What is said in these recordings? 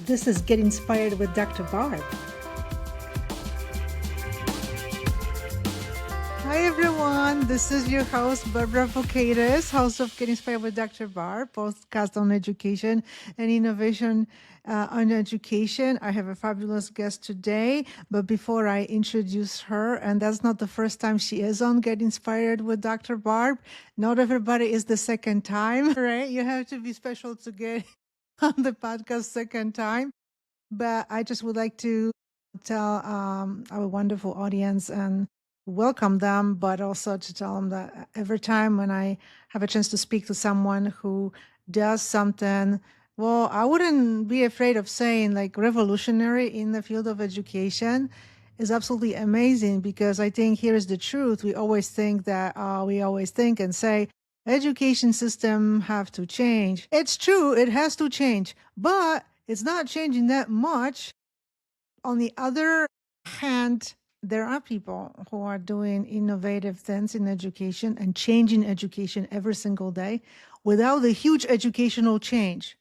This is Get Inspired with Dr. Barb. Hi, everyone. This is your host, Barbara Focatus, host of Get Inspired with Dr. Barb, podcast on education and innovation on education. I have a fabulous guest today, but before I introduce her, and that's not the first time she is on Get Inspired with Dr. Barb, not everybody is the second time, right? You have to be special to get on the podcast second time. But I just would like to tell our wonderful audience and welcome them, but also to tell them that every time when I have a chance to speak to someone who does something, well, I wouldn't be afraid of saying like revolutionary in the field of education is absolutely amazing, because I think here is the truth. We always think that we always think and say education system have to change. It's true, it has to change, but it's not changing that much. On the other hand, there are people who are doing innovative things in education and changing education every single day without a huge educational change.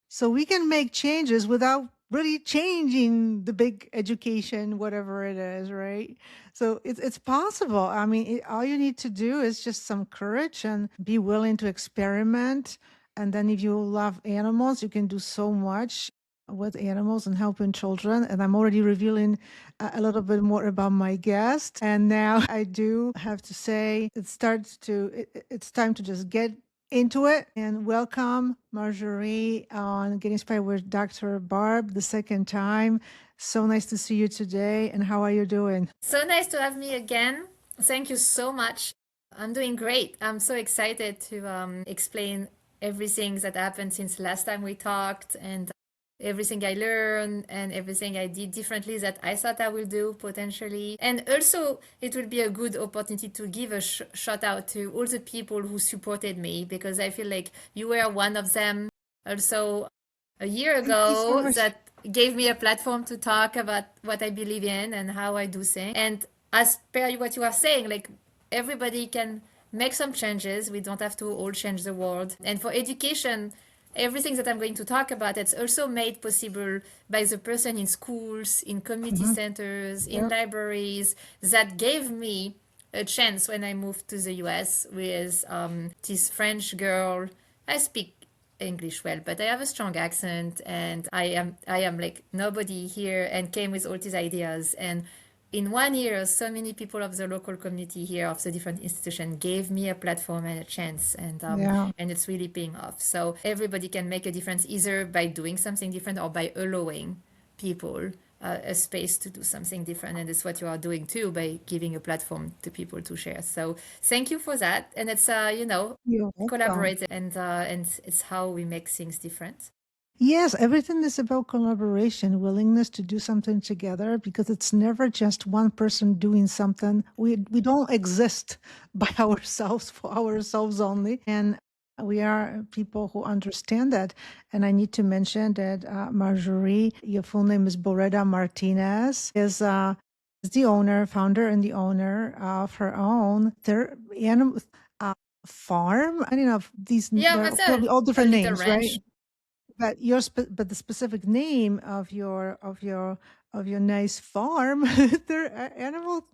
So we can make changes without really changing the big education, whatever it is, right? So it's possible. I mean, all you need to do is just some courage and be willing to experiment. And then if you love animals, you can do so much with animals and helping children. And I'm already revealing a little bit more about my guest. And now I do have to say it's time to just get into it. And welcome, Marjorie, on Getting Inspired with Dr. Barb the second time. So nice to see you today. And how are you doing? So nice to have me again. Thank you so much. I'm doing great. I'm so excited to explain everything that happened since last time we talked, and everything I learned and everything I did differently that I thought I will do potentially. And also, it will be a good opportunity to give a shout out to all the people who supported me, because I feel like you were one of them. Also, a year Thank you so ago, much. that gave me a platform to talk about what I believe in and how I do things. And as per what you are saying, like everybody can make some changes. We don't have to all change the world. And for education, everything that I'm going to talk about, it's also made possible by the person in schools, in community centers, in libraries, that gave me a chance when I moved to the US with this French girl. I speak English well, but I have a strong accent, and I am like nobody here, and came with all these ideas. And in 1 year, so many people of the local community here, of the different institution, gave me a platform and a chance, and it's really paying off. So everybody can make a difference, either by doing something different or by allowing people a space to do something different. And it's what you are doing too, by giving a platform to people to share. So thank you for that. And it's You're welcome. collaborate, and it's how we make things different. Yes, everything is about collaboration, willingness to do something together, because it's never just one person doing something. We don't exist by ourselves, for ourselves only. And we are people who understand that. And I need to mention that Marjorie, your full name is Borreda Martinez, is the owner, founder, and the owner of her own animal farm. I don't know if these, Yeah, they're that's probably all a different little names, right? ranch. But but the specific name of your nice farm, their animal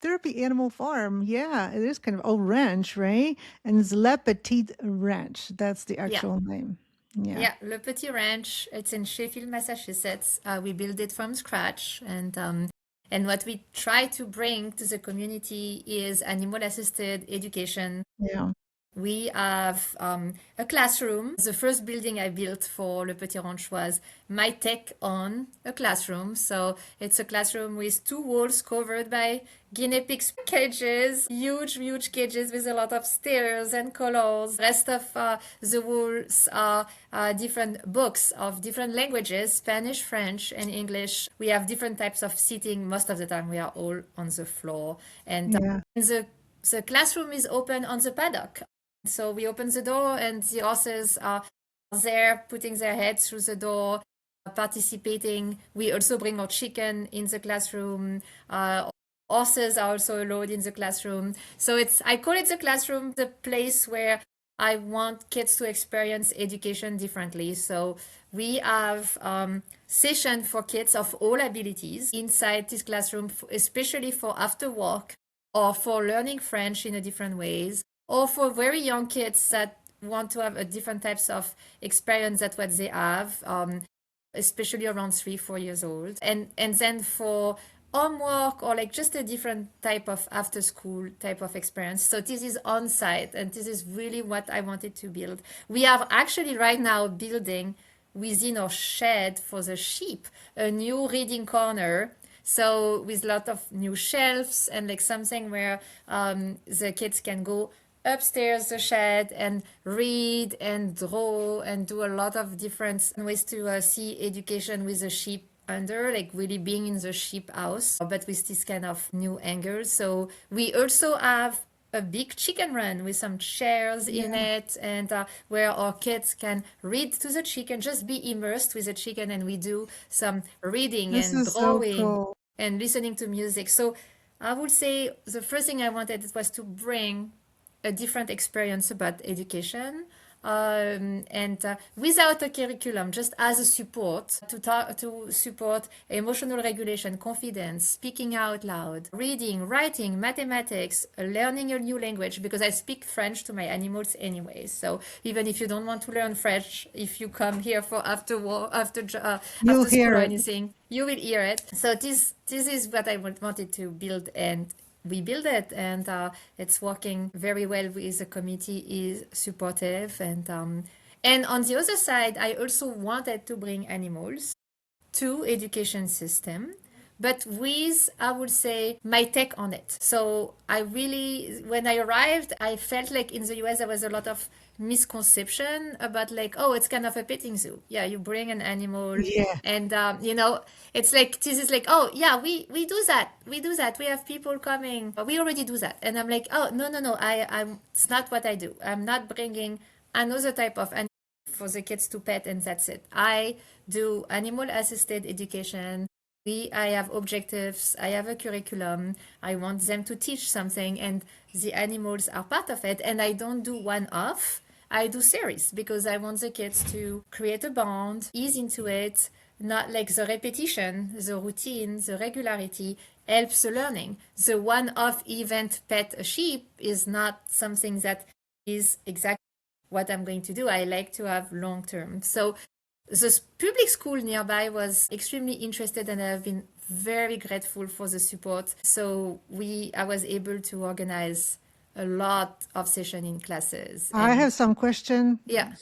therapy animal farm. Yeah, it is kind of old ranch, right? And it's Le Petit Ranch. That's the Yeah. actual name. Yeah. Yeah, Le Petit Ranch. It's in Sheffield, Massachusetts. We built it from scratch, and what we try to bring to the community is animal-assisted education. Yeah. We have a classroom. The first building I built for Le Petit Ranch was my take on a classroom. So it's a classroom with 2 walls covered by guinea pigs cages, huge, huge cages with a lot of stairs and colors. The rest of the walls are different books of different languages, Spanish, French, and English. We have different types of seating. Most of the time we are all on the floor. And Yeah. the classroom is open on the paddock. So we open the door, and the horses are there, putting their heads through the door, participating. We also bring our chicken in the classroom. Horses are also allowed in the classroom. So I call it the classroom, the place where I want kids to experience education differently. So we have session for kids of all abilities inside this classroom, especially for after work or for learning French in a different ways, or for very young kids that want to have a different types of experience that what they have, especially around 3 4 years old, and then for homework or like just a different type of after school type of experience. So this is on site, and this is really what I wanted to build. We are actually right now building within our shed for the sheep a new reading corner, so with a lot of new shelves and like something where the kids can go upstairs the shed and read and draw and do a lot of different ways to see education with the sheep under, like really being in the sheep house, but with this kind of new angles. So we also have a big chicken run with some chairs in Yeah, it, and where our kids can read to the chicken, just be immersed with the chicken, and we do some reading this and is so drawing cool. and listening to music. So I would say the first thing I wanted was to bring a different experience about education, and without a curriculum, just as a support to support emotional regulation, confidence, speaking out loud, reading, writing, mathematics, learning a new language, because I speak French to my animals anyway. So even if you don't want to learn French, if you come here for You'll after school hear or it. anything, you will hear it. So this is what I wanted to build, and we build it, and it's working very well. With the committee is supportive, and on the other side, I also wanted to bring animals to education system, but with, I would say, my take on it. So I really, when I arrived, I felt like in the US there was a lot of misconception about like, oh, it's kind of a petting zoo. Yeah, you bring an animal, Yeah. and it's like this is like, oh yeah, we do that, we have people coming, we already do that, and I'm like, oh no, I'm it's not what I do. I'm not bringing another type of animal for the kids to pet, and that's it. I do animal assisted education. I have objectives, I have a curriculum, I want them to teach something, and the animals are part of it. And I don't do one off, I do series, because I want the kids to create a bond, ease into it, not like the repetition, the routine, the regularity helps the learning. The one off event pet a sheep is not something that is exactly what I'm going to do. I like to have long term. So the public school nearby was extremely interested, and I've been very grateful for the support. So I was able to organize a lot of session in classes, I and have some question, yeah.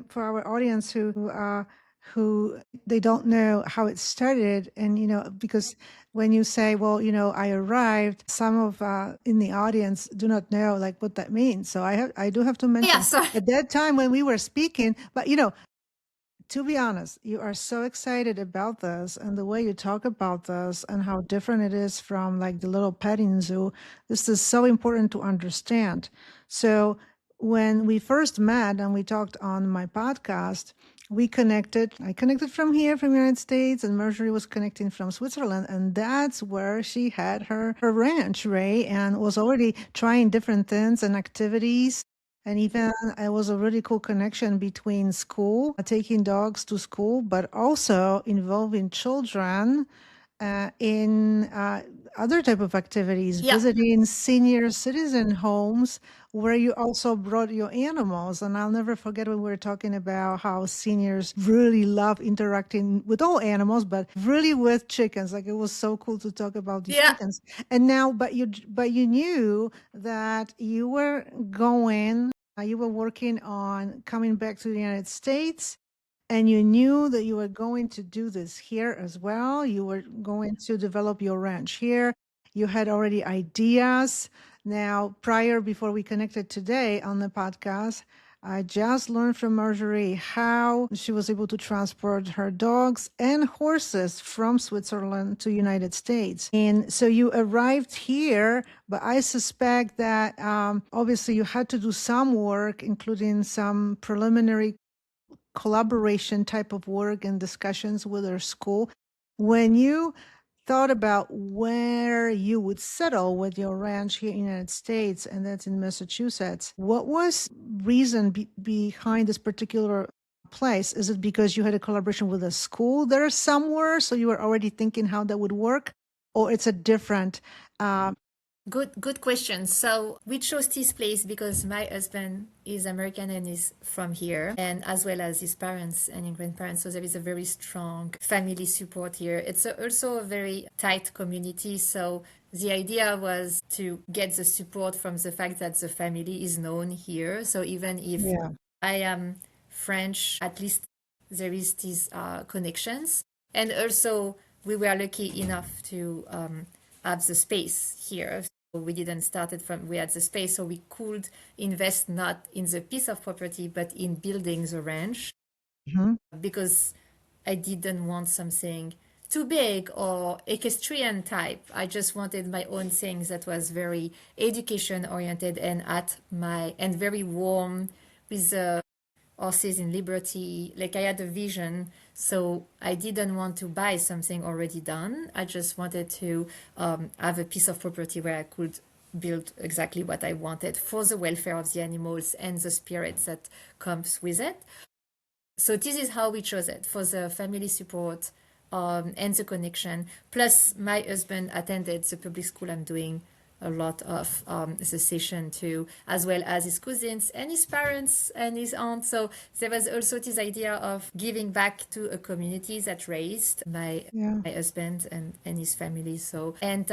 for our audience who they don't know how it started, and because when you say, well, I arrived, some of in the audience do not know like what that means. So I do have to Yeah, mention sorry. at that time when we were speaking, but to be honest, you are so excited about this and the way you talk about this and how different it is from like the little petting zoo. This is so important to understand. So when we first met and we talked on my podcast, we connected. I connected from here, from the United States, and Marjorie was connecting from Switzerland. And that's where she had her ranch, Ray, and was already trying different things and activities, and even it was a really cool connection between school, taking dogs to school, but also involving children in other type of activities, Yeah. visiting senior citizen homes where you also brought your animals. And I'll never forget when we were talking about how seniors really love interacting with all animals, but really with chickens. Like it was so cool to talk about these Yeah. chickens. And now, but you knew that you were working on coming back to the United States, and you knew that you were going to do this here as well. You were going to develop your ranch here. You had already ideas. Now, before we connected today on the podcast, I just learned from Marjorie how she was able to transport her dogs and horses from Switzerland to United States. And so you arrived here, but I suspect that obviously you had to do some work, including some preliminary collaboration type of work and discussions with our school. When you thought about where you would settle with your ranch here in the United States, and that's in Massachusetts, what was reason behind this particular place? Is it because you had a collaboration with a school there somewhere, so you were already thinking how that would work, or it's a different? Good question. So we chose this place because my husband is American and is from here, and as well as his parents and grandparents. So there is a very strong family support here. It's also a very tight community. So the idea was to get the support from the fact that the family is known here. So even if Yeah. I am French, at least there is these connections. And also, we were lucky enough to have the space here. So we didn't start it from, we had the space, so we could invest not in the piece of property, but in building the ranch, Mhm. because I didn't want something too big or equestrian type. I just wanted my own thing that was very education oriented and and very warm with the horses in liberty. Like I had a vision, so I didn't want to buy something already done. I just wanted to have a piece of property where I could build exactly what I wanted for the welfare of the animals and the spirits that comes with it. So this is how we chose it, for the family support and the connection. Plus, my husband attended the public school I'm doing a lot of the session too, as well as his cousins and his parents and his aunt. So there was also this idea of giving back to a community that raised Yeah. my husband and his family. So and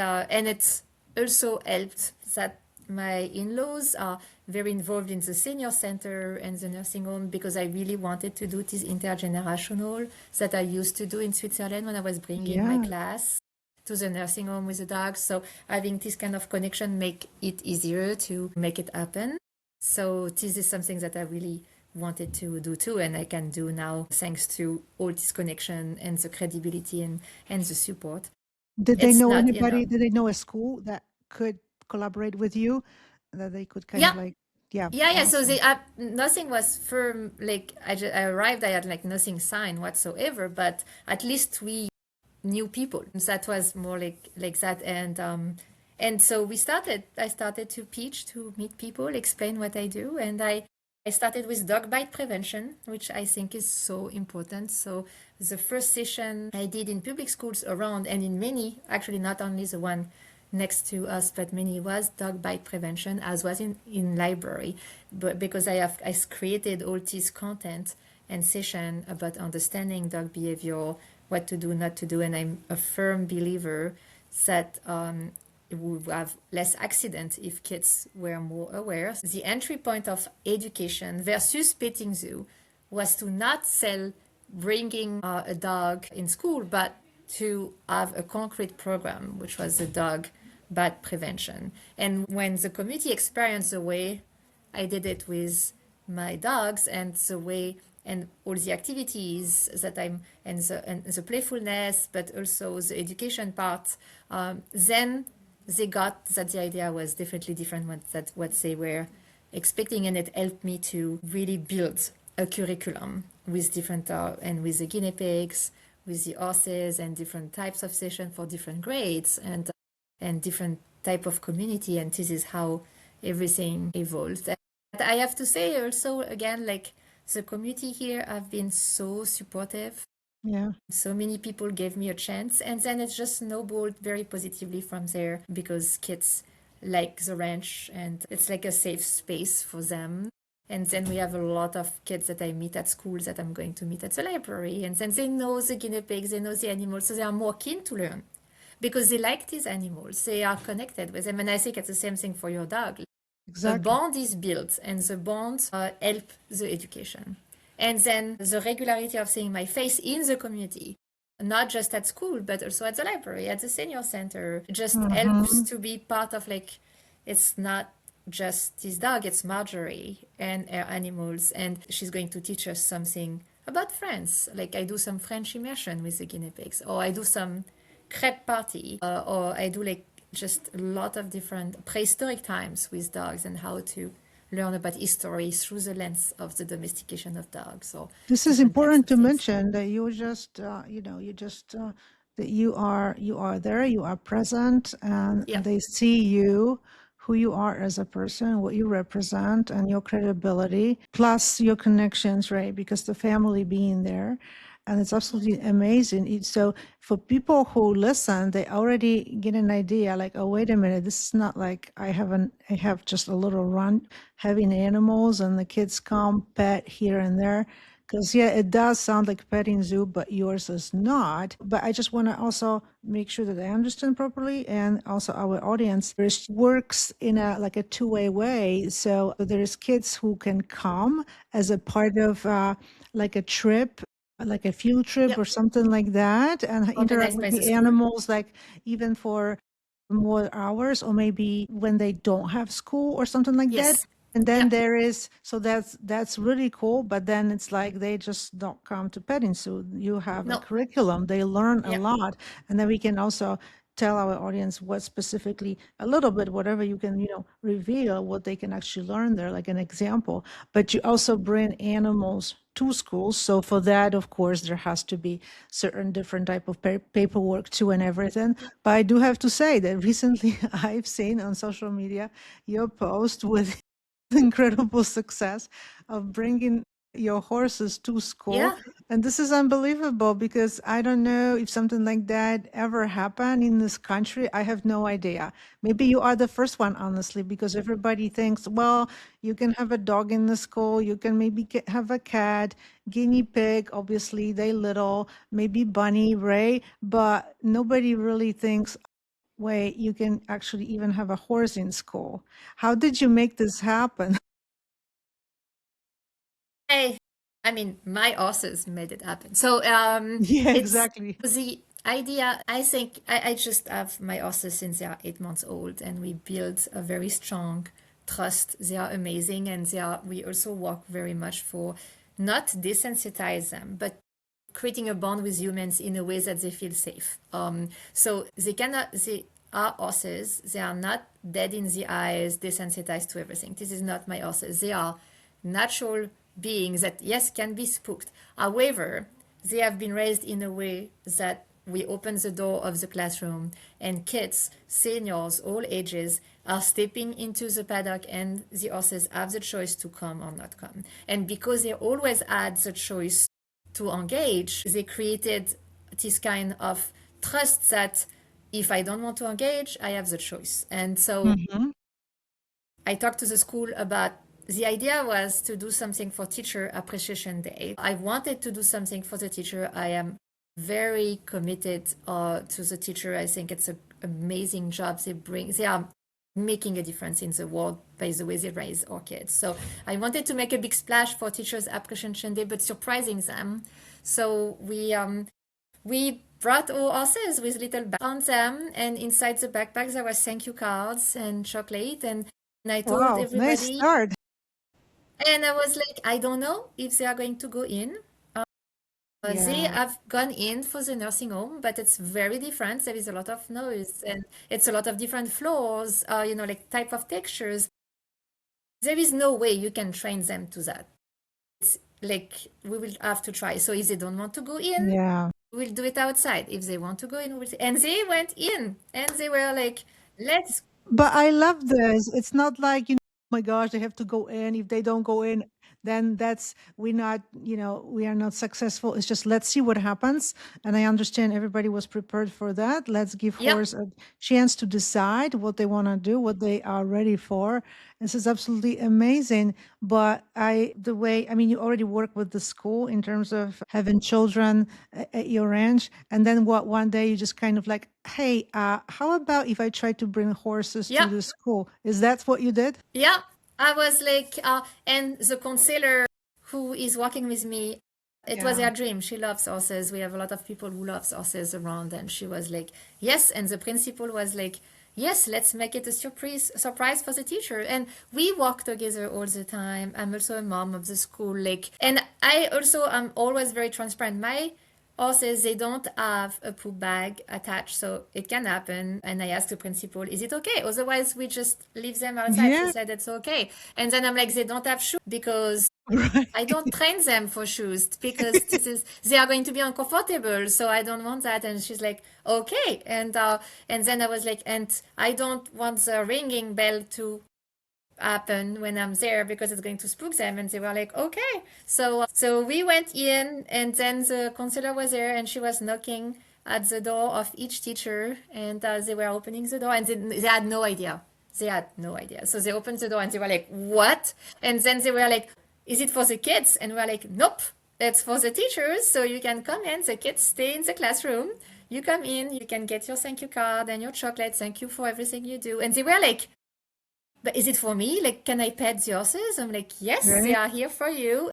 it's also helped that my in-laws are very involved in the senior center and the nursing home, because I really wanted to do this intergenerational that I used to do in Switzerland when I was bringing my Yeah. class to the nursing home with the dogs. So having this kind of connection make it easier to make it happen. So this is something that I really wanted to do too, and I can do now thanks to all this connection and the credibility and the support. Did they It's know not, anybody? Did they know a school that could collaborate with you, that they could kind of yeah, like, yeah, yeah. So awesome. nothing was firm. Like I arrived, I had like nothing signed whatsoever. But at least we knew people. That was more like that. And so we started. I started to pitch, to meet people, explain what I do, and I started with dog bite prevention, which I think is so important. So the first session I did in public schools around, and in many, actually not only the one next to us, but many, was dog bite prevention, as was in library. But because I created all this content and session about understanding dog behavior, what to do, not to do, and I'm a firm believer that we would have less accidents if kids were more aware. The entry point of education versus petting zoo was to not sell bringing a dog in school, but to have a concrete program, which was the dog bad prevention. And when the community experienced the way I did it with my dogs, and the way and all the activities that and the playfulness, but also the education part, then they got that the idea was definitely different what they were expecting, and it helped me to really build a curriculum with different and with the guinea pigs, with the horses, and different types of session for different grades, and different type of community. And this is how everything evolved. But I have to say also, again, like, the community here have been so supportive. Yeah. So many people gave me a chance, and then it just snowballed very positively from there, because kids like the ranch and it's like a safe space for them. And then we have a lot of kids that I meet at schools that I'm going to meet at the library, and then they know the guinea pigs, they know the animals, so they are more keen to learn because they like these animals, they are connected with them. And I think it's the same thing for your dog. A Exactly. bond is built, and the bonds help the education. And then the regularity of seeing my face in the community, not just at school, but also at the library, at the senior center, just helps Hmm. to be part of, like, it's not just this dog, it's Marjorie and her animals, and she's going to teach us something about France. Like, I do some French immersion with the guinea pigs, or I do some crepe party, or I do like just a lot of different prehistoric times with dogs, and how to learn about history through the lens of the domestication of dogs, or This is different types important of to things. mention that you just, you just that you are there, you are present, and Yeah. they see you, who you are as a person, what you represent, and your credibility, plus your connections, right? Because the family being there. And it's absolutely amazing. So for people who listen, they already get an idea like, oh, wait a minute, this is not like I have just a little run having animals and the kids come pet here and there. Because, yeah, it does sound like petting zoo, but yours is not. But I just want to also make sure that I understand properly, and also our audience. It works in a like a two-way way. So there's kids who can come as a part of like a trip, like a field trip Yep. or something like that, and interact Organized with by the the school. animals, like even for more hours, or maybe when they don't have school or something like that. Yes. And then Yep. there is, so that's really cool. But then it's like they just don't come to petting zoo. You have a No. curriculum, they learn a Yep. lot. And then we can also tell our audience what specifically, a little bit, whatever you can, reveal what they can actually learn there, like an example. But you also bring animals to schools. So for that, of course, there has to be certain different type of paperwork too and everything. But I do have to say that recently I've seen on social media your post with incredible success of bringing your horses to school. Yeah. And this is unbelievable because I don't know if something like that ever happened in this country. I have no idea. Maybe you are the first one, honestly, because everybody thinks, well, you can have a dog in the school, you can maybe have a cat, guinea pig, obviously they little, maybe bunny, right? But nobody really thinks, wait, you can actually even have a horse in school. How did you make this happen? I, I mean, my horses made it happen. So Yeah, it's exactly. the idea. I think I just have my horses since they are 8 months old, and we build a very strong trust. They are amazing, and they are. We also work very much for not desensitize them, but creating a bond with humans in a way that they feel safe. So they cannot. They are horses. They are not dead in the eyes, desensitized to everything. This is not my horses. They are natural beings that, yes, can be spooked. However, they have been raised in a way that we open the door of the classroom and kids, seniors, all ages are stepping into the paddock and the horses have the choice to come or not come. And because they always had the choice to engage, they created this kind of trust that if I don't want to engage, I have the choice. And so Hmm. I talked to the school about the idea was to do something for Teacher Appreciation Day. I wanted to do something for the teacher. I am very committed to the teacher. I think it's an amazing job they bring. They are making a difference in the world by the way they raise our kids. So I wanted to make a big splash for Teachers Appreciation Day, but surprising them. So we brought our horses with little bags on them, and inside the backpacks there was thank you cards and chocolate. And I told Wow, nice everybody, start. and I was like, I don't know if they are going to go in. They Yeah, have gone in for the nursing home, but it's very different. There is a lot of noise, and it's a lot of different floors, like type of textures. There is no way you can train them to that. It's like we will have to try. So if they don't want to go in, yeah. we'll do it outside. If they want to go in, and they went in, and they were like, let's. But I love this. It's not like, oh my gosh, they have to go in. If they don't go in, then we are not successful. It's just, let's see what happens. And I understand everybody was prepared for that. Let's give Yep. horse a chance to decide what they want to do, what they are ready for. This is absolutely amazing. But you already work with the school in terms of having children at your ranch. And then one day you just kind of like, hey, how about if I try to bring horses to Yep. the school? Is that what you did? Yeah, I was like, and the counselor who is working with me, it was Yeah. her dream. She loves horses. We have a lot of people who loves horses around, and she was like, yes. And the principal was like, yes, let's make it a surprise for the teacher. And we work together all the time. I'm also a mom of the school, and I also am always very transparent. My horses, they don't have a poop bag attached, so it can happen. And I asked the principal, is it okay? Otherwise, we just leave them outside. She Yeah. said it's okay. And then I'm like, they don't have shoes because Right. I don't train them for shoes because they are going to be uncomfortable, so I don't want that. And she's like, okay. And then I was like, and I don't want the ringing bell to happen when I'm there because it's going to spook them. And they were like, okay. So we went in, and then the counselor was there, and she was knocking at the door of each teacher, and they were opening the door, and they had no idea. They had no idea. So they opened the door, and they were like, what? And then they were like, is it for the kids? And we're like, nope, it's for the teachers. So you can come in, the kids stay in the classroom. You come in, you can get your thank you card and your chocolate. Thank you for everything you do. And they were like, but is it for me? Like, can I pet the horses? I'm like, yes, they Right. are here for you.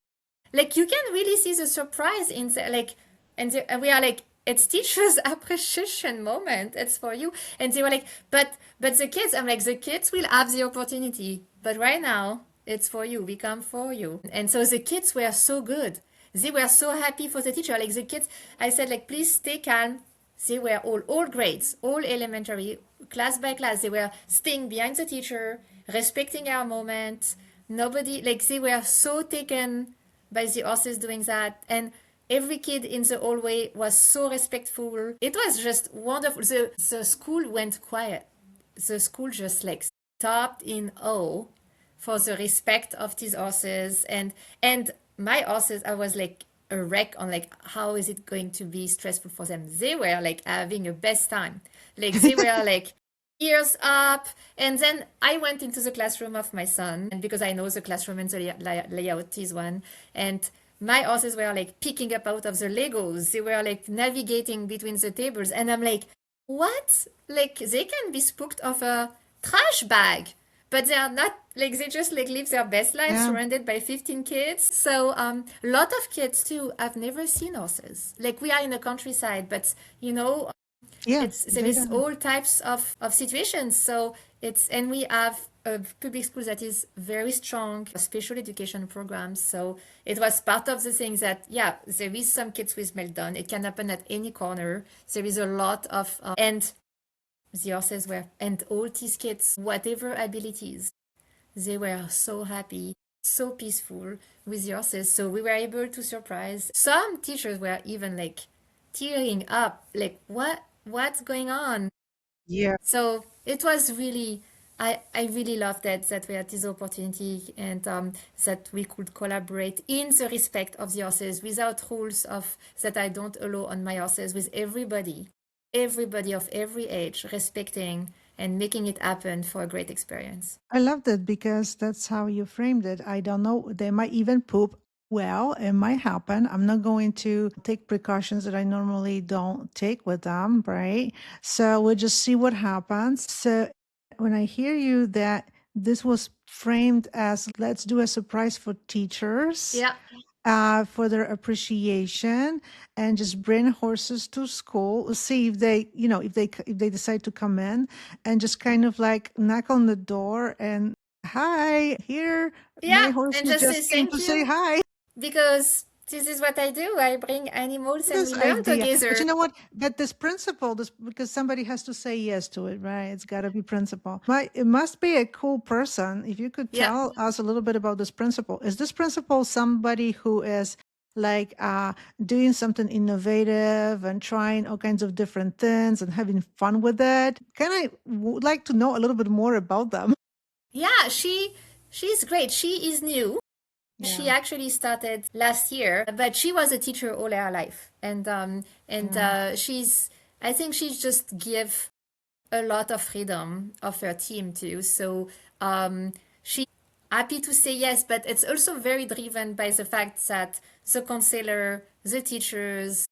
Like, you can really see the surprise in the, like, and we are like, it's teachers' appreciation moment. It's for you. And they were like, but the kids, I'm like, the kids will have the opportunity. But right now, it's for you. We come for you. And so the kids were so good. They were so happy for the teacher. Like the kids, I said, like, please stay calm. They were all grades, all elementary, class by class. They were staying behind the teacher, respecting our moment. Nobody, like, they were so taken by the horses doing that. And every kid in the hallway was so respectful. It was just wonderful. The school went quiet. The school just like stopped in awe for the respect of these horses. And my horses, I was like a wreck on like how is it going to be stressful for them. They were like having a best time. Like they were like ears up. And then I went into the classroom of my son, and because I know the classroom and the layout is one, and my horses were like picking up out of the Legos. They were like navigating between the tables, and I'm like, what? Like they can be spooked of a trash bag, but they are not like they just like live their best life Yeah. surrounded by 15 kids. So a lot of kids too have never seen horses. Like we are in the countryside, but you know Yeah. it's there They is don't. all types of situations. So it's and we have a public school that is very strong special education programs. So it was part of the thing that yeah, there is some kids with meltdown. It can happen at any corner. There is a lot of and the horses were and all these kids, whatever abilities, they were so happy, so peaceful with the horses. So we were able to surprise. Some teachers were even like tearing up, like what's going on? Yeah. So it was really I really loved that we had this opportunity and that we could collaborate in the respect of the horses without rules of that I don't allow on my horses with everybody of every age respecting and making it happen for a great experience. I loved it because that's how you framed it. I don't know. They might even poop. Well, it might happen. I'm not going to take precautions that I normally don't take with them, right? So we'll just see what happens. So when I hear you that this was framed as let's do a surprise for teachers, Yeah. for their appreciation, and just bring horses to school, see if they, if they decide to come in, and just kind of like knock on the door and hi, here, my Yeah, and horses just say just came to thank say you hi. because this is what I do. I bring animals and This we learn idea, but together. you know what? But this principle, this because somebody has to say yes to it, right? It's got to be principle. But it must be a cool person. If you could Yeah. tell us a little bit about this principle, is this principle somebody who is like doing something innovative and trying all kinds of different things and having fun with it? Can I would like to know a little bit more about them? Yeah, she's great. She is new. She Yeah. actually started last year, but she was a teacher all her life. And Yeah. she's I think she's just give a lot of freedom of her team too. So she happy to say yes, but it's also very driven by the fact that the counselor, the teachers,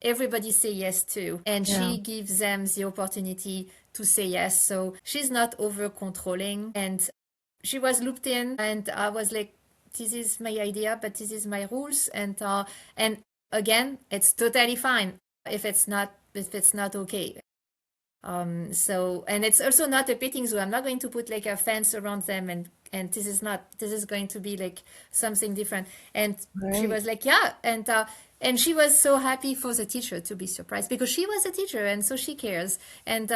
everybody say yes too. And Yeah. she gives them the opportunity to say yes. So she's not over controlling. And she was looped in and I was like, this is my idea, but this is my rules. And again, it's totally fine if it's not okay. So and it's also not a petting zoo. I'm not going to put like a fence around them and this is going to be like something different. And she Right. was like, yeah, and she was so happy for the teacher to be surprised because she was a teacher and so she cares. And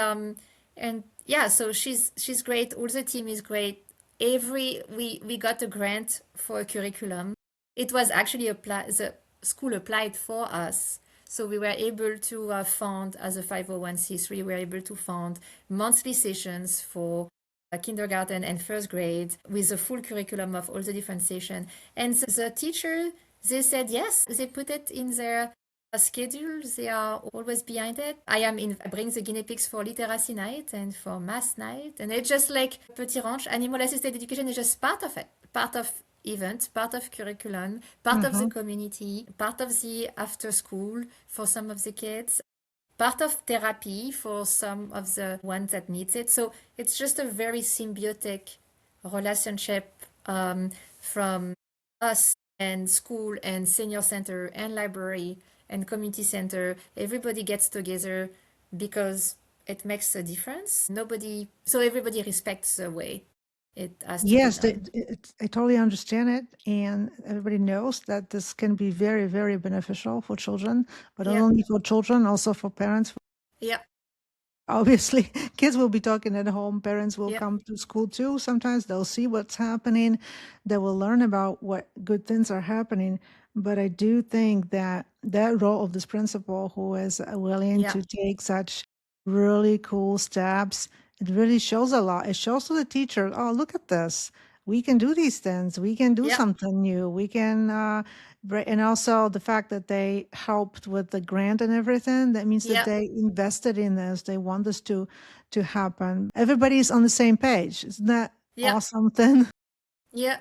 yeah, so she's great. All the team is great. We got a grant for a curriculum it was actually the school applied for us. So we were able to fund, as a 501c3, we were able to fund monthly sessions for kindergarten and first grade with a full curriculum of all the different sessions. And the teacher, they said yes, they put it in their schedule. They are always behind it. I bring the guinea pigs for literacy night and for math night. And it's just like Petit Ranch, animal assisted education is just part of it, part of event, part of curriculum, part of the Mm-hmm. community, part of the after school for some of the kids, part of therapy for some of the ones that needs it. So it's just a very symbiotic relationship from us and school and senior center and library and community center. Everybody gets together because it makes a difference. So everybody respects the way it has to be Yes, done. I totally understand it. And everybody knows that this can be very, very beneficial for children, but not Yeah, only for children, also for parents. yeah, Obviously, kids will be talking at home. Parents will yeah, come to school too. Sometimes they'll see what's happening. They will learn about what good things are happening. But I do think that that role of this principal who is willing yeah, to take such really cool steps, it really shows a lot. It shows to the teacher, oh, look at this. We can do these things. We can do yeah, something new. We can and also the fact that they helped with the grant and everything, that means that yeah, they invested in this. They want this to happen. Everybody's on the same page. Isn't that yeah, awesome thing? yeah.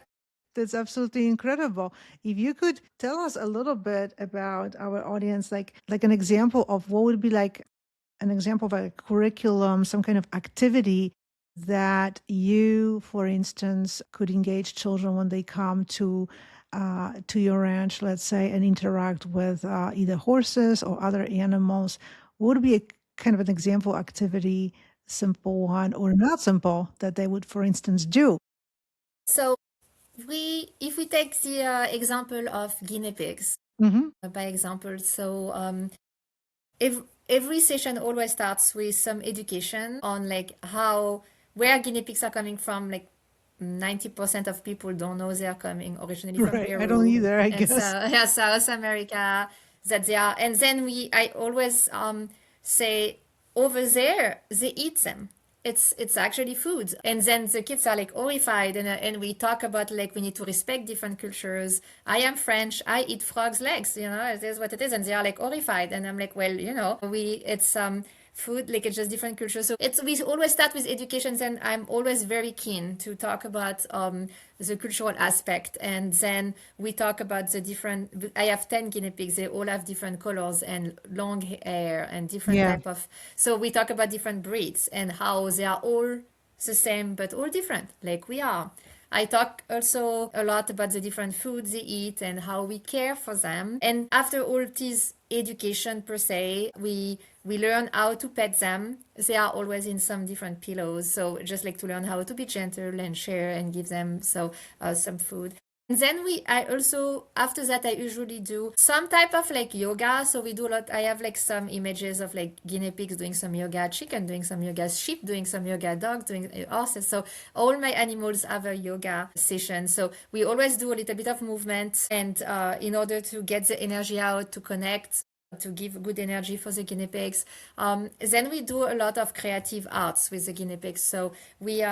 That's absolutely incredible. If you could tell us a little bit about our audience, like an example of what would be like an example of a curriculum, some kind of activity that you, for instance, could engage children when they come to your ranch, let's say, and interact with either horses or other animals. What would be a kind of an example activity, simple one or not simple, that they would, for instance, do? So if we take the example of guinea pigs, Hmm. by example, so if every session always starts with some education on like where guinea pigs are coming from. Like 90% of people don't know they are coming originally from Right. I don't Peru either, I and guess. yeah, South America, that they are. And then I always say, over there they eat them. It's actually food. And then the kids are like horrified, and we talk about like we need to respect different cultures. I am French, I eat frogs legs, it is what it is. And they are like horrified, and I'm like, well, we it's food, like it's just different cultures. So it's we always start with education, and I'm always very keen to talk about the cultural aspect. And then we talk about the different. I have 10 guinea pigs. They all have different colors and long hair and different Yeah. type of. So we talk about different breeds and how they are all the same but all different, like we are. I talk also a lot about the different foods they eat and how we care for them. And after all this education per se, we learn how to pet them. They are always in some different pillows, so just like to learn how to be gentle and share and give them some food. And then I also, after that, I usually do some type of like yoga. So we do a lot. I have like some images of like guinea pigs doing some yoga, chicken doing some yoga, sheep doing some yoga, dog doing horses. So all my animals have a yoga session. So we always do a little bit of movement, and in order to get the energy out, to connect, to give good energy for the guinea pigs. Then we do a lot of creative arts with the guinea pigs. So we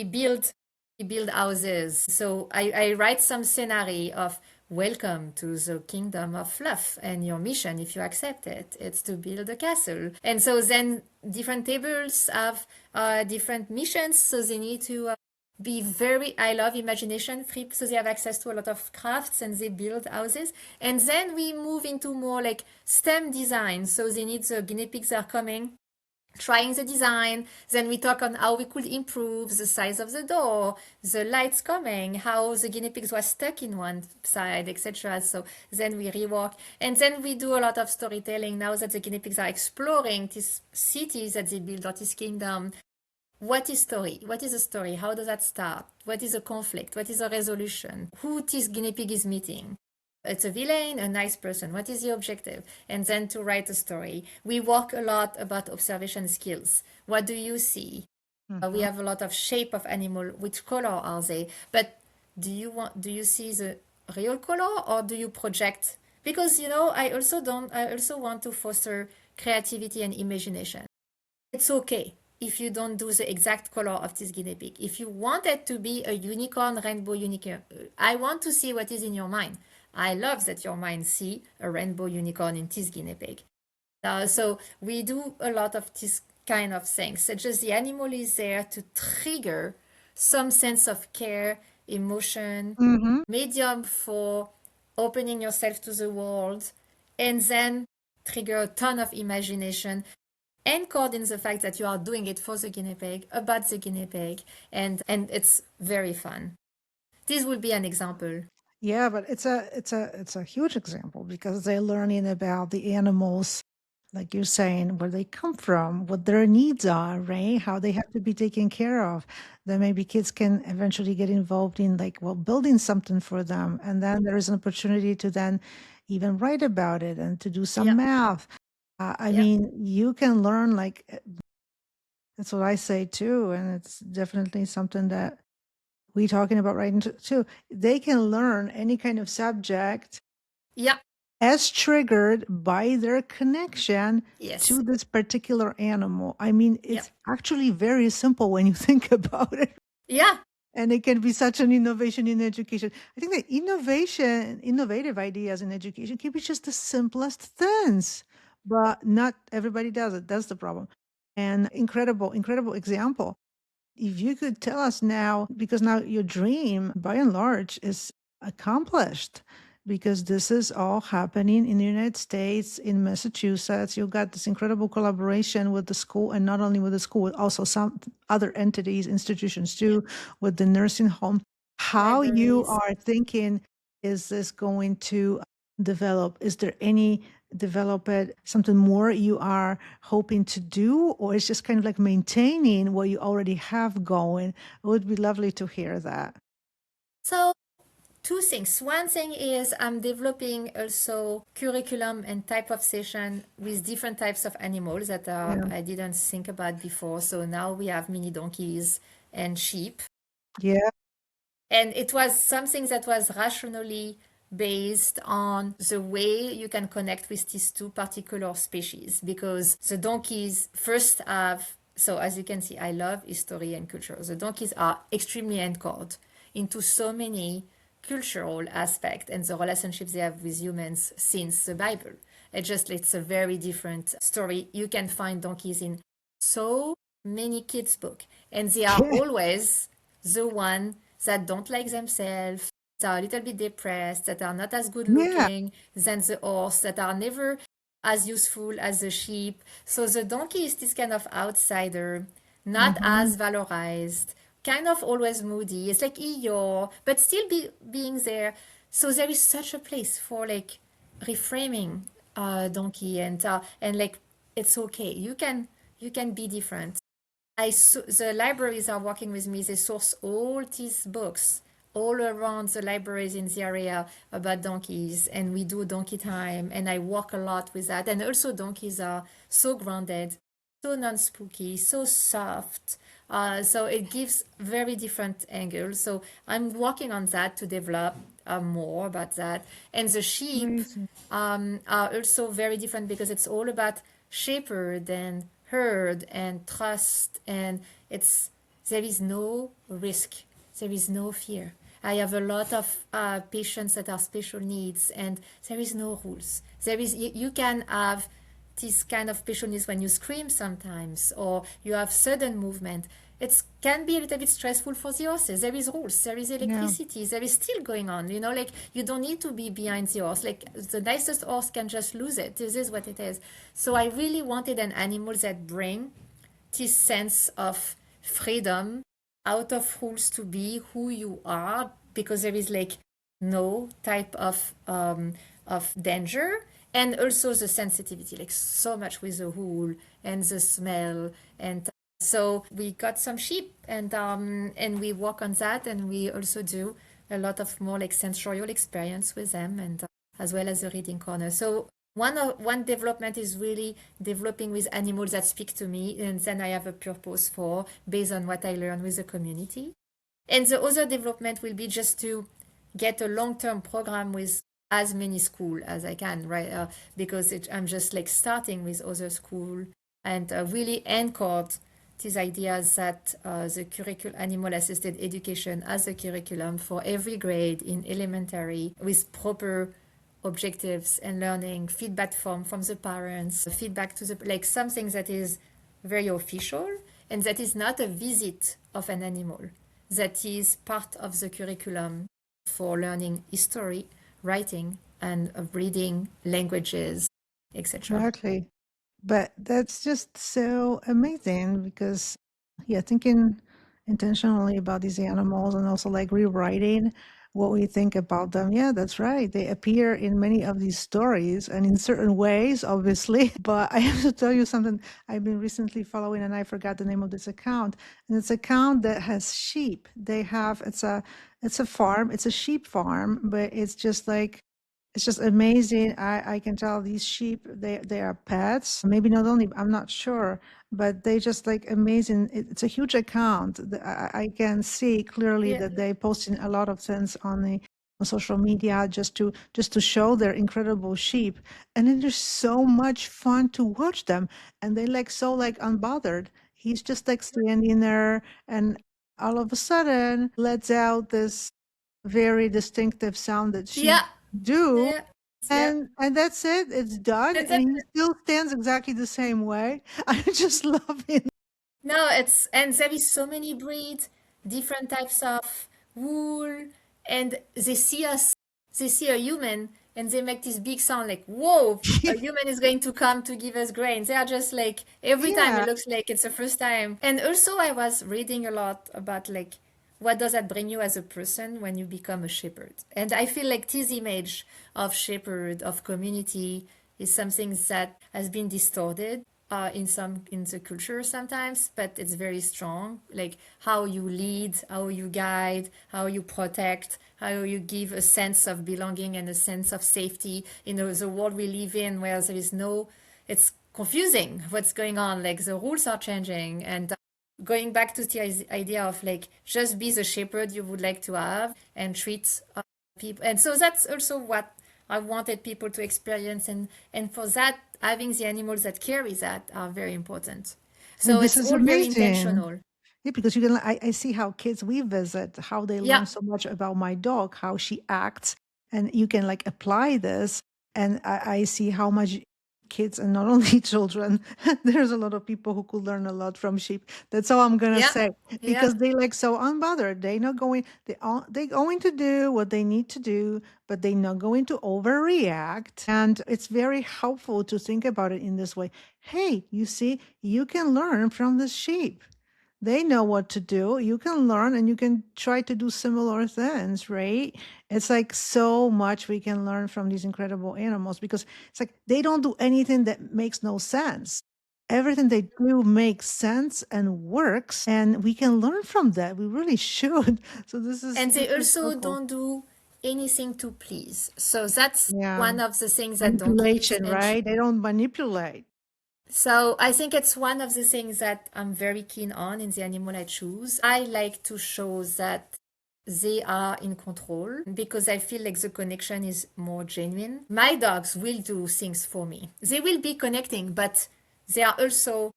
build we build houses. So I write some scenario of welcome to the kingdom of fluff, and your mission, if you accept it, it's to build a castle. And so then different tables have different missions. So they need to be very, I love imagination free, so they have access to a lot of crafts and they build houses. And then we move into more like STEM design. So they need the guinea pigs are coming, trying the design. Then we talk on how we could improve the size of the door, the lights coming, how the guinea pigs was stuck in one side, etc. So then we rework, and then we do a lot of storytelling. Now that the guinea pigs are exploring this city that they built, or this kingdom, what is story? What is a story? How does that start? What is a conflict? What is a resolution? Who this guinea pig is meeting? It's a villain, a nice person. What is the objective? And then to write a story. We work a lot about observation skills. What do you see? We Hmm. have a lot of shape of animal. Which color are they? But do you see the real color, or do you project? Because I also want to foster creativity and imagination. It's okay if you don't do the exact color of this guinea pig. If you want it to be a unicorn, rainbow unicorn, I want to see what is in your mind. I love that your mind see a rainbow unicorn in this guinea pig. So we do a lot of this kind of things. So just the animal is there to trigger some sense of care, emotion, Mm-hmm. medium for opening yourself to the world, and then trigger a ton of imagination, anchored in the fact that you are doing it for the guinea pig, about the guinea pig, and it's very fun. This would be an example. Yeah, but it's a huge example because they're learning about the animals, like you're saying, where they come from, what their needs are, right? How they have to be taken care of. Then maybe kids can eventually get involved in like, well, building something for them. And then there is an opportunity to then even write about it and to do some Yeah, math. I yeah, mean, you can learn like that's what I say too, and it's definitely something that we talking about right into too. They can learn any kind of subject yeah, as triggered by their connection yes, to this particular animal. I mean, yeah, it's actually very simple when you think about it. yeah, And it can be such an innovation in education. I think that innovative ideas in education can be just the simplest things, but not everybody does it. That's the problem. And incredible example. If you could tell us now, because now your dream by and large is accomplished, because this is all happening in the United States, in Massachusetts. You've got this incredible collaboration with the school, and not only with the school, with also some other entities, institutions yeah. too, with the nursing home. How you Libraries. are thinking, is this going to develop? Is there any develop it, something more you are hoping to do, or it's just kind of like maintaining what you already have going? It would be lovely to hear that. So two things. One thing is I'm developing also curriculum and type of session with different types of animals that Yeah. I didn't think about before. So now we have mini donkeys and sheep. Yeah. And it was something that was rationally based on the way you can connect with these two particular species, because the donkeys first have, so as you can see, I love history and culture. The donkeys are extremely anchored into so many cultural aspects and the relationships they have with humans since the Bible. It's a very different story. You can find donkeys in so many kids' book, and they are Yeah. always the one that don't like themselves, that are a little bit depressed, that are not as good Yeah. looking than the horse, that are never as useful as the sheep. So the donkey is this kind of outsider, not Hmm. as valorized, kind of always moody. It's like Eeyore, but still being there. So there is such a place for like reframing donkey, and like it's okay. You can be different. The libraries are working with me. They source all these books all around the libraries in the area about donkeys, and we do donkey time, and I work a lot with that. And also donkeys are so grounded, so non-spooky, so soft. So it gives very different angles. So I'm working on that to develop more about that. And the sheep Amazing. are also very different because it's all about shepherd and herd and trust, and it's there is no risk, there is no fear. I have a lot of patients that are special needs, and there is no rules. You can have this kind of special needs when you scream sometimes, or you have sudden movement. It can be a little bit stressful for the horses. There is rules, there is Yeah. electricity, there is still going on. Like you don't need to be behind the horse. Like the nicest horse can just lose it. This is what it is. So I really wanted an animal that bring this sense of freedom, out of rules, to be who you are, because there is like no type of danger, and also the sensitivity, like so much with the rule and the smell. And so we got some sheep, and we work on that, and we also do a lot of more like sensorial experience with them, and as well as the reading corner. So one development is really developing with animals that speak to me, and then I have a purpose for based on what I learn with the community. And the other development will be just to get a long-term program with as many school as I can, right? Because I'm just like starting with other school and really anchored these ideas that the animal assisted education as a curriculum for every grade in elementary with proper objectives and learning, feedback from the parents, feedback to the like something that is very official and that is not a visit of an animal, that is part of the curriculum for learning history, writing, and reading languages, etc. Exactly. But that's just so amazing because, yeah, thinking intentionally about these animals and also like rewriting what we think about them. Yeah, that's right. They appear in many of these stories and in certain ways, obviously. But I have to tell you something I've been recently following, and I forgot the name of this account. And it's an account that has sheep. They have it's a farm, it's a sheep farm, but it's just like it's just amazing. I can tell these sheep, they are pets. Maybe not only, I'm not sure, but they just like amazing. It's a huge account. I can see clearly Yeah, that they posting a lot of things on the on social media just to show their incredible sheep. And it is so much fun to watch them. And they like so like unbothered. He's just like standing there and all of a sudden lets out this very distinctive sound that sheep yeah, do, yeah, yeah. and that's it, it's done, That's and it. he still stands exactly the same way. I just love it. No, it's and there is so many breeds, different types of wool, and they see us, they see a human, and they make this big sound like, "Whoa, a human is going to come to give us grain." They are just like every time Yeah, it looks like it's the first time. And also, I was reading a lot about like what does that bring you as a person when you become a shepherd. And I feel like this image of shepherd of community is something that has been distorted in the culture sometimes, but it's very strong. Like how you lead, how you guide, how you protect, how you give a sense of belonging and a sense of safety in the world we live in, where there is no, it's confusing what's going on. Like the rules are changing, and going back to the idea of like just be the shepherd you would like to have and treat people. And so that's also what I wanted people to experience, and for that, having the animals that carry that are very important. and So this it's is all very amazing. intentional. Yeah, because you can, I see how kids we visit, how they Yeah, learn so much about my dog, how she acts, and you can like apply this. And I see how much kids and not only children, there's a lot of people who could learn a lot from sheep. That's all I'm gonna yeah, say. yeah. Because they like so unbothered. They not going, they going to do what they need to do, but they're not going to overreact. And it's very helpful to think about it in this way. Hey, you see, you can learn from the sheep. They know what to do. You can learn and you can try to do similar things, right? It's like so much we can learn from these incredible animals because it's like they don't do anything that makes no sense. Everything they do makes sense and works, and we can learn from that. We really should. So And this they is so also cool. don't do anything to please. So that's Yeah. one of the things that donkeys Manipulation, and right? They don't manipulate. so I think it's one of the things that I'm very keen on in the animal I choose. I like to show that they are in control because I feel like the connection is more genuine. My dogs will do things for me. They will be connecting, but they are also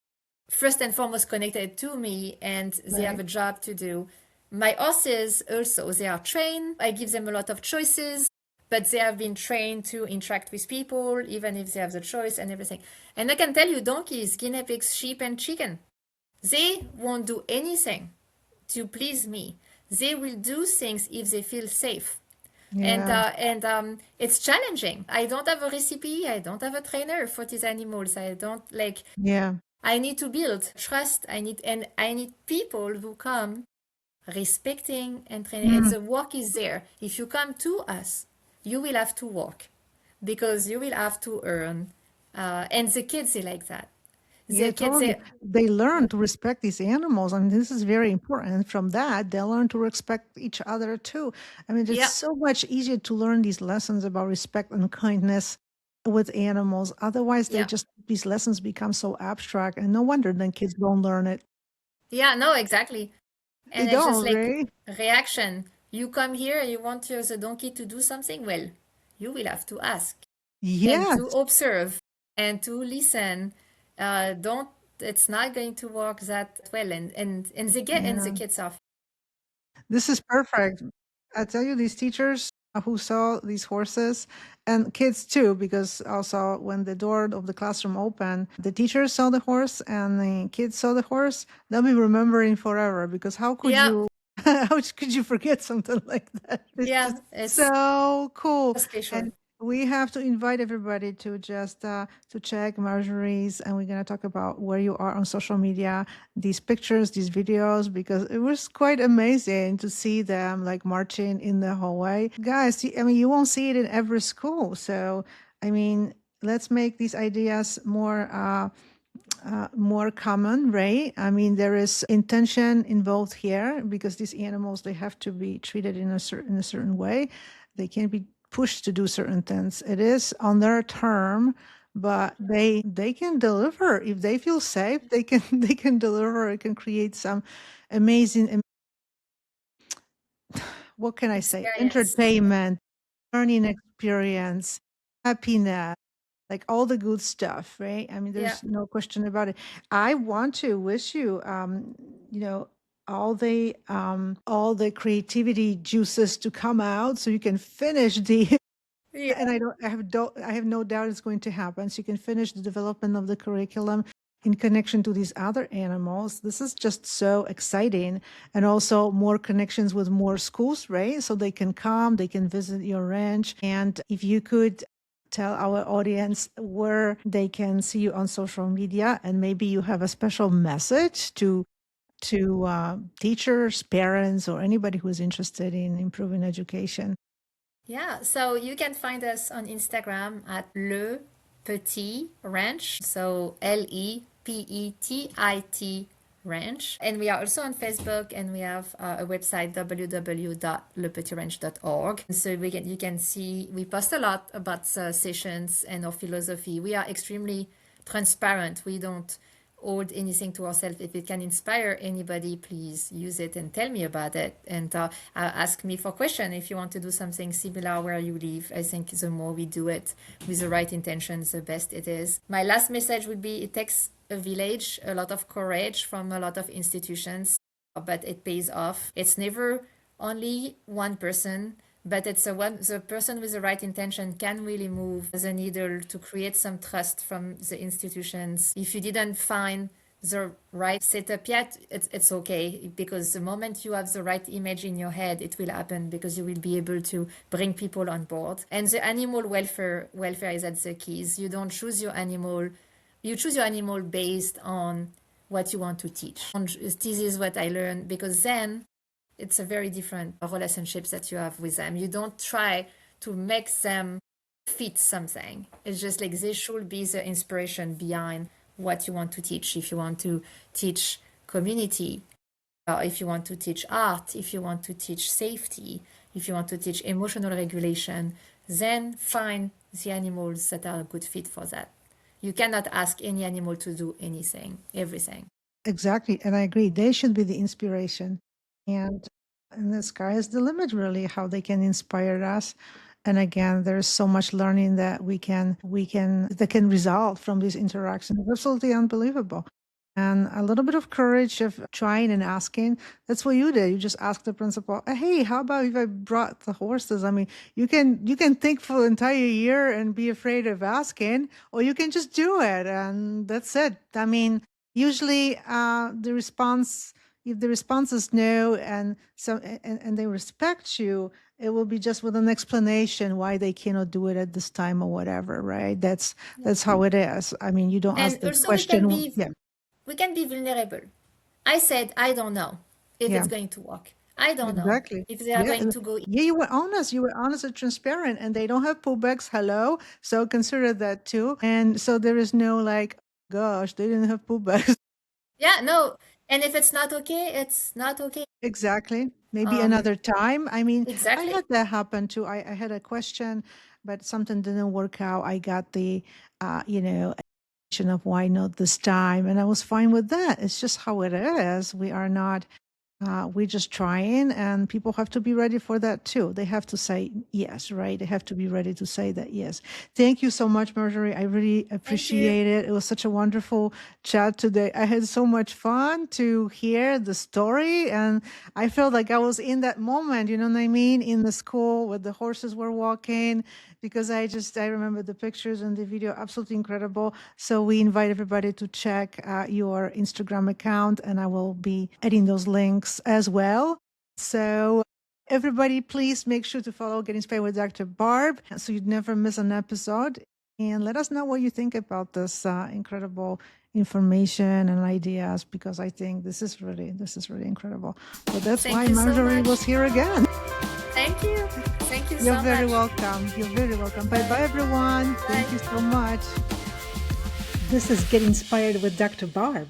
first and foremost connected to me and they have Right. a job to do. My horses also, they are trained. I give them a lot of choices, but they have been trained to interact with people, even if they have the choice and everything. And I can tell you, donkeys, guinea pigs, sheep, and chicken, they won't do anything to please me. They will do things if they feel safe. And Yeah. it's challenging. I don't have a recipe. I don't have a trainer for these animals. I don't like. Yeah. I need to build trust. I need people who come respecting and training. And Mm. the work is there. If you come to us, you will have to work because you will have to earn. And the kids, they like that. Yeah, The kids, totally. they, They learn yeah, to respect these animals. I mean, this is very important. And from that, they learn to respect each other too. I mean, it's yeah, so much easier to learn these lessons about respect and kindness with animals. Otherwise, they yeah, just, these lessons become so abstract. And no wonder then kids don't learn it. yeah, no, exactly. They And it's just don't, like right? reaction. You come here and you want the donkey to do something, well, you will have to ask and to Yes, observe and to listen. Don't It's not going to work that well, and the yeah. kids are. This is perfect. I tell you, these teachers who saw these horses and kids too, because also when the door of the classroom opened, the teachers saw the horse and the kids saw the horse, they'll be remembering forever because how could Yeah, you how could you forget something like that? It's yeah, just it's so cool. special. And we have to invite everybody to just to check Marjorie's, and we're going to talk about where you are on social media, these pictures, these videos, because it was quite amazing to see them like marching in the hallway. Guys, I mean, you won't see it in every school. So, I mean, let's make these ideas more common, right? I mean, there is intention involved here because these animals, they have to be treated in a certain way. They can't be pushed to do certain things. It is on their term, but they can deliver if they feel safe. They can they can deliver. It can create some amazing. What can I say? Experience. Entertainment, learning experience, happiness, like all the good stuff, right? I mean, Yeah. there's no question about it. I want to wish you, you know, all the creativity juices to come out so you can finish the Yeah. and I have no doubt it's going to happen. So you can finish the development of the curriculum in connection to these other animals. This is just so exciting. And also more connections with more schools, right? So they can come, they can visit your ranch. And if you could tell our audience where they can see you on social media, and maybe you have a special message to teachers, parents, or anybody who is interested in improving education. Yeah, so you can find us on Instagram at Le Petit Ranch, so LEPETIT Ranch. And we are also on Facebook, and we have a website www.lepetitranch.org. So you can see we post a lot about sessions and our philosophy. We are extremely transparent. We don't hold anything to ourselves. If it can inspire anybody, please use it and tell me about it. And ask me for question if you want to do something similar where you live. I think the more we do it with the right intentions, the best it is. My last message would be it takes a village, a lot of courage from a lot of institutions, but it pays off. It's never only one person, but the person with the right intention can really move the needle to create some trust from the institutions. If you didn't find the right setup yet, it's okay, because the moment you have the right image in your head, it will happen, because you will be able to bring people on board. And the animal welfare is at the keys. You don't choose your animal, you choose your animal based on what you want to teach. And this is what I learned, because then it's a very different relationships that you have with them. You don't try to make them fit something. It's just like they should be the inspiration behind what you want to teach. If you want to teach community, if you want to teach art, if you want to teach safety, if you want to teach emotional regulation, then find the animals that are a good fit for that. You cannot ask any animal to do anything, everything. Exactly. And I agree. They should be the inspiration. And the sky is the limit, really, how they can inspire us. And again, there's so much learning that that can result from these interactions. It's absolutely unbelievable. And a little bit of courage of trying and asking. That's what you did. You just asked the principal, "Hey, how about if I brought the horses?" I mean, you can think for the entire year and be afraid of asking, or you can just do it, and that's it. I mean, usually the response, if the response is no, and they respect you, it will be just with an explanation why they cannot do it at this time or whatever, right? That's how it is. I mean, you don't ask And the also question. Yeah, we can be vulnerable. I said I don't know if yeah, it's going to work. I don't know exactly. if they are Yeah, going to go. yeah, you were honest. You were honest and transparent, and they don't have poop bags. Hello, so consider that too. And so there is no like, gosh, they didn't have poop bags. Yeah, no. And if it's not okay, it's not okay. Exactly. Maybe Um, another time. I mean, I exactly. had that happen too. I had a question, but something didn't work out. I got the, explanation of why not this time, and I was fine with that. It's just how it is. We are not. We're just trying, and people have to be ready for that too. They have to say yes, right? They have to be ready to say that yes. Thank you so much, Marjorie. I really Thank you. appreciate it. It was such a wonderful chat today. I had so much fun to hear the story, and I felt like I was in that moment, you know what I mean, in the school where the horses were walking, because I remember the pictures and the video, absolutely incredible. So we invite everybody to check your Instagram account, and I will be adding those links as well. So everybody, please make sure to follow Get Inspired with Dr. Barb so you'd never miss an episode. And let us know what you think about this incredible information and ideas, because I think this is really incredible. So that's Thank why you so Marjorie much. was here again. Thank you. Thank you so You're much. very welcome. You're very welcome. Bye bye, everyone. Thank you so much. This is Get Inspired with Dr. Barb.